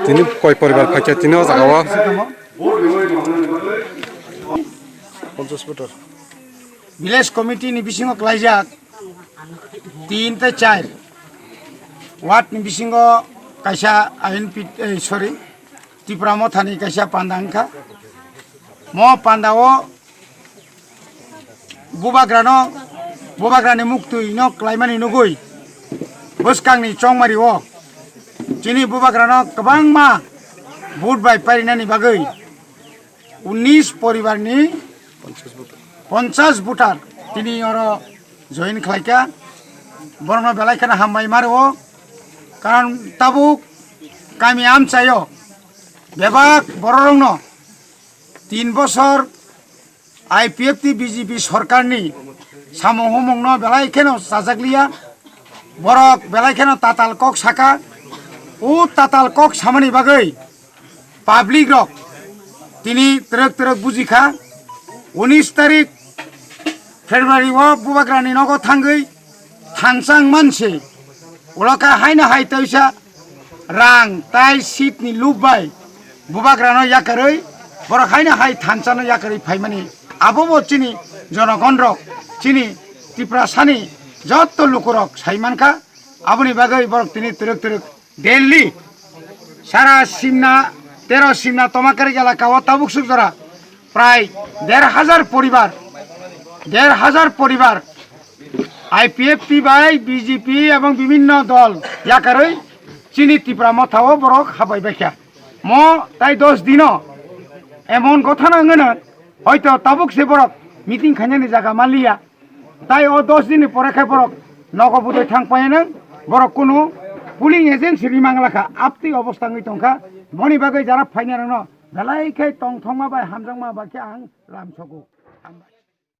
তিনি কয় পরিবার ফাইছে তিনিও জাগাও 50 ফুটর village committee ni bisingo klaijak 3 te 4 ward ni bisingo kaisa INP sorry Tipramo thani kaisa pandangka mo pandao bubagrani muktui no klaimani nugui buskangni chongmari o chini bubagrano kabang ma vote by parinani bagai 19 পরিবারনি 50 voter তিনি ওরা join খাইকা বর্ণ বেলাইখানা হামবাই মারো কারণ তাবুক কামি আম চাইও বেবাক বড় রংন 3 বছর আইপিএফটি বিজেপি সরকারনি সামো হমংন বেলাইখানো সাজাগলিয়া বরক বেলাইখানো তাতাল কক সাকা ও তাতাল কক সামানি বাগৈ পাবলিক রক তিনি তেরক বুঝিখা 19 তারিখ ফেব্রুয়ারি ও বুবাগ্রানি নগদ থাঙ্গৈ থাংসাং মানসে ওলকা হাইনা হাই তৈসা রাং তাই সিটনি লুববাই বুবাগ্রানো ইয়াকাरै বড় হাইনা হাই থানসানো ইয়াকাरै ফাইমানি আবো চিনি জনগণ রক চিনি ত্রিপুরা সানি যত লোকরক সাইমানখা আবনি বাগৈ বড় তিনি তেরক দিল্লি সারা সিমনা 13 সিমনা তমাকারি এলাকা ও তাবুক সুজরা প্রায় 1,500 পরিবার আইপিএফটি বাই বিজেপি এবং বিভিন্ন দল ইয়াকাरै চিনি ত্রিপুরা মথাও বরক হাবাই ব্যাখ্যা ম তাই 10 দিন এমন কথা নাঙ্গন হয়তো তাবুক সে বরক মিটিং খাইনানি জায়গা মালিয়া তাই ও 10 দিন পরে খাই বরক নগবুদয় থাংপায় নং বরক কোনো পুলিং এজেন্সি রিমাংলাখা আপতি অবস্থা তংখা বনি বাগৈ যারা ফাইনার বেলাইখাই টং থংমা বাই হামজাংমা বাকি আং রামছগু